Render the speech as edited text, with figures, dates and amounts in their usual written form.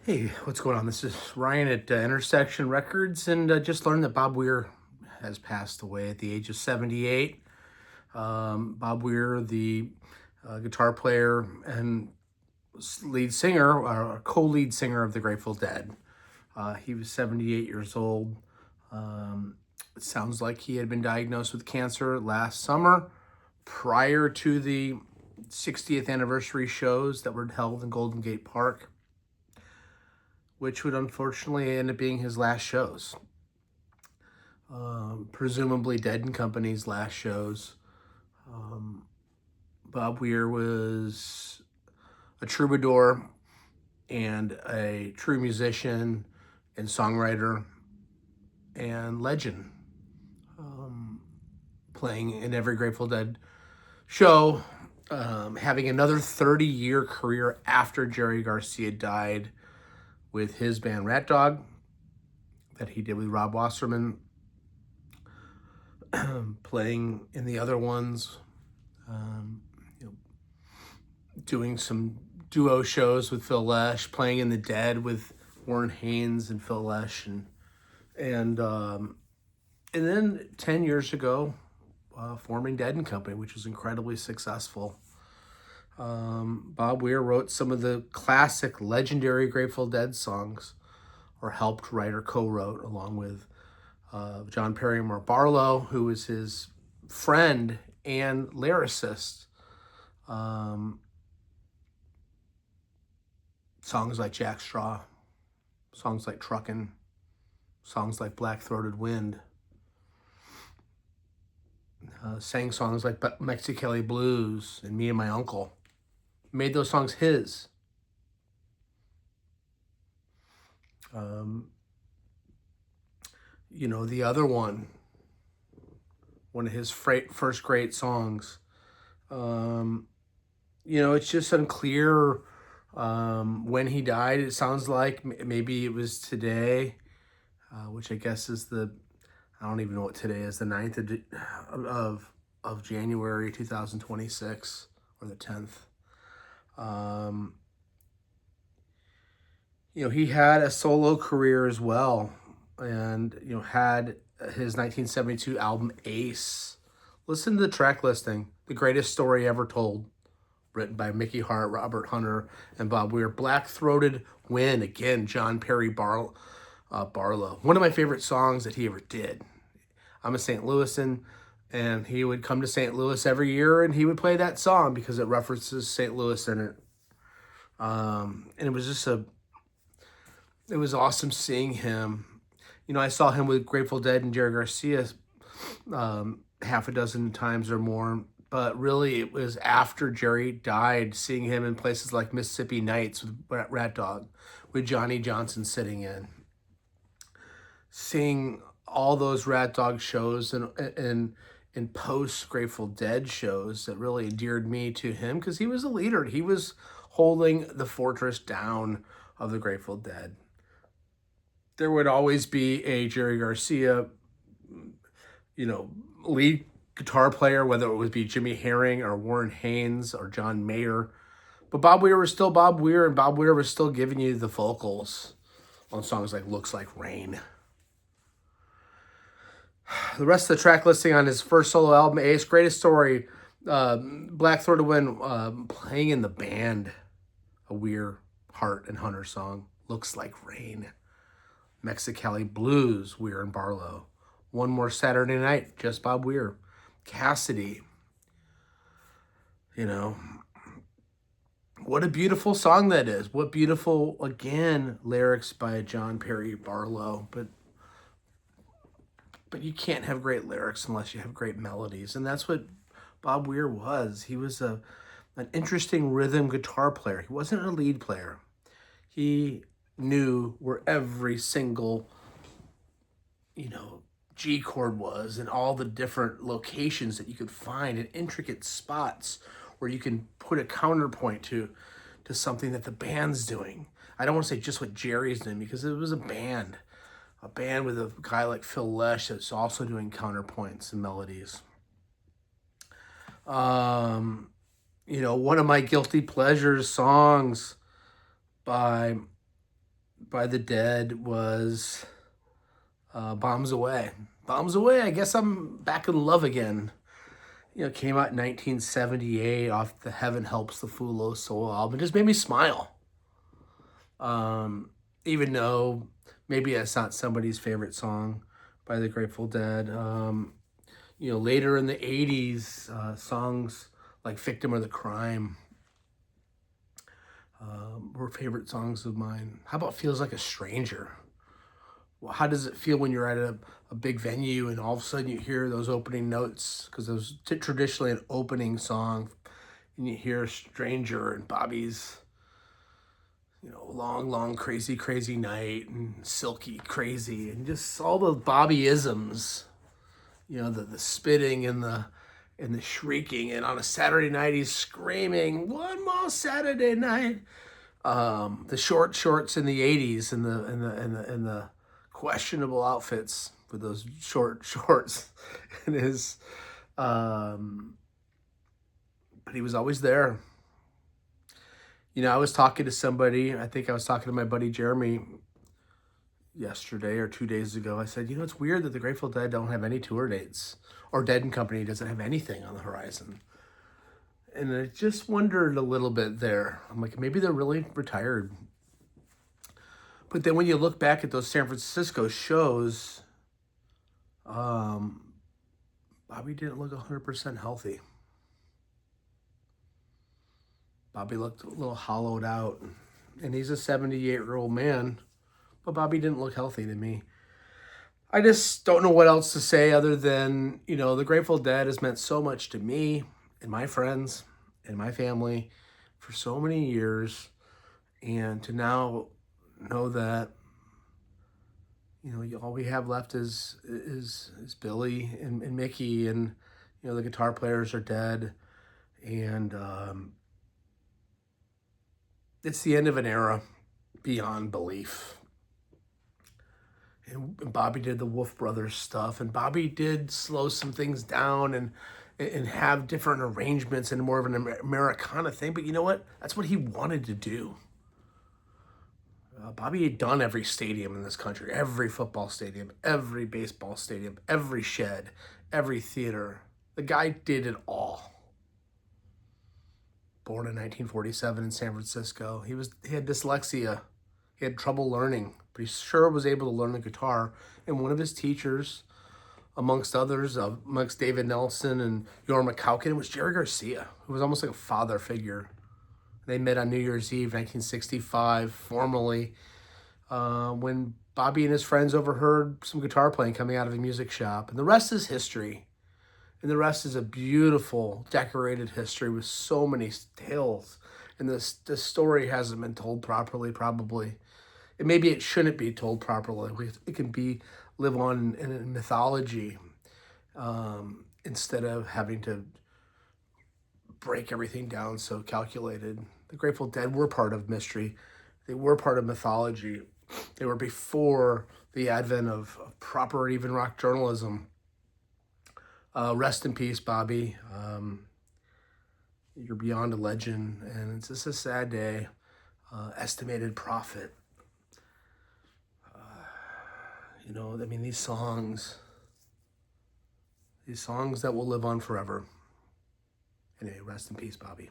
Hey, what's going on? This is Ryan at Intersection Records, and just learned that Bob Weir has passed away at the age of 78. Bob Weir, the guitar player and lead singer, co-lead singer of the Grateful Dead. He was 78 years old. It sounds like he had been diagnosed with cancer last summer prior to the 60th anniversary shows that were held in Golden Gate Park, which would unfortunately end up being his last shows. Presumably Dead and Company's last shows. Bob Weir was a troubadour and a true musician and songwriter and legend, playing in every Grateful Dead show, having another 30-year career after Jerry Garcia died with his band Rat Dog that he did with Rob Wasserman, playing in the other ones, doing some duo shows with Phil Lesh, playing in the Dead with Warren Haynes and Phil Lesh, and then 10 years ago, forming Dead and Company, which was incredibly successful. Bob Weir wrote some of the classic, legendary Grateful Dead songs, or helped write or co-wrote, along with John Perrymore Barlow, who was his friend and lyricist. Songs like Jackstraw, songs like Truckin', songs like Black-Throated Wind, sang songs like Mexicali Blues and Me and My Uncle. Made those songs his. The other one of his first great songs. It's just unclear when he died. It sounds like maybe it was today, which I guess is I don't even know what today is, the 9th of January 2026, or the 10th. He had a solo career as well, and had his 1972 album Ace. Listen to the track listing: The Greatest Story Ever Told, written by Mickey Hart, Robert Hunter, and Bob Weir. Black-Throated Wind, again, John Perry Barlow. One of my favorite songs that he ever did. I'm a St. Louisan, and he would come to St. Louis every year, and he would play that song because it references St. Louis in it. And it was just it was awesome seeing him. I saw him with Grateful Dead and Jerry Garcia half a dozen times or more, but really it was after Jerry died, seeing him in places like Mississippi Nights with Rat Dog, with Johnny Johnson sitting in. Seeing all those Rat Dog shows and post Grateful Dead shows that really endeared me to him, because he was a leader. He was holding the fortress down of the Grateful Dead. There would always be a Jerry Garcia, lead guitar player, whether it would be Jimmy Herring or Warren Haynes or John Mayer. But Bob Weir was still Bob Weir, and Bob Weir was still giving you the vocals on songs like Looks Like Rain. The rest of the track listing on his first solo album, Ace, Greatest Story, Black-Throated Wind, playing in the band, a Weir, Hart, and Hunter song, Looks Like Rain. Mexicali Blues, Weir and Barlow. One More Saturday Night, just Bob Weir. Cassidy. What a beautiful song that is. What beautiful, again, lyrics by John Perry Barlow. But you can't have great lyrics unless you have great melodies. And that's what Bob Weir was. He was an interesting rhythm guitar player. He wasn't a lead player. He knew where every single, G chord was, and all the different locations that you could find, and intricate spots where you can put a counterpoint to something that the band's doing. I don't want to say just what Jerry's doing, because it was a band with a guy like Phil Lesh that's also doing counterpoints and melodies. One of my guilty pleasures songs by by the Dead was Bombs Away. Bombs Away, I guess I'm back in love again. Came out in 1978 off the Heaven Helps the Fool Soul album. It just made me smile. Even though maybe that's not somebody's favorite song by the Grateful Dead. Later in the 80s, songs like Victim of the Crime were favorite songs of mine. How about Feels Like a Stranger? Well, how does it feel when you're at a big venue and all of a sudden you hear those opening notes? Because those traditionally an opening song, and you hear Stranger and Bobby's, long, long, crazy, crazy night and silky, crazy, and just all the Bobby-isms, the spitting and the shrieking, and on a Saturday night he's screaming, "One more Saturday night." The short shorts in the 80s and the questionable outfits with those short shorts and his but he was always there. I was talking to somebody, I think I was talking to my buddy Jeremy yesterday or 2 days ago. I said, it's weird that the Grateful Dead don't have any tour dates, or Dead and Company doesn't have anything on the horizon. And I just wondered a little bit there. I'm like, maybe they're really retired. But then when you look back at those San Francisco shows, Bobby didn't look 100% healthy. Bobby looked a little hollowed out. And he's a 78-year-old man. But Bobby didn't look healthy to me. I just don't know what else to say other than, the Grateful Dead has meant so much to me and my friends and my family for so many years. And to now know that, all we have left is Billy and Mickey, and, the guitar players are dead. And it's the end of an era beyond belief. And Bobby did the Wolf Brothers stuff, and Bobby did slow some things down and have different arrangements and more of an Americana thing. But you know what? That's what he wanted to do. Bobby had done every stadium in this country, every football stadium, every baseball stadium, every shed, every theater. The guy did it all. Born in 1947 in San Francisco. He had dyslexia. He had trouble learning, but he sure was able to learn the guitar. And one of his teachers, amongst others, amongst David Nelson and Yorm McCauken, was Jerry Garcia, who was almost like a father figure. They met on New Year's Eve, 1965, formally, when Bobby and his friends overheard some guitar playing coming out of a music shop. And the rest is history. And the rest is a beautiful, decorated history with so many tales. And this story hasn't been told properly, probably. And maybe it shouldn't be told properly. It can live on in mythology instead of having to break everything down so calculated. The Grateful Dead were part of mystery. They were part of mythology. They were before the advent of proper, even rock journalism. Rest in peace, Bobby. You're beyond a legend, and it's just a sad day. Estimated profit. These songs that will live on forever. Anyway, rest in peace, Bobby.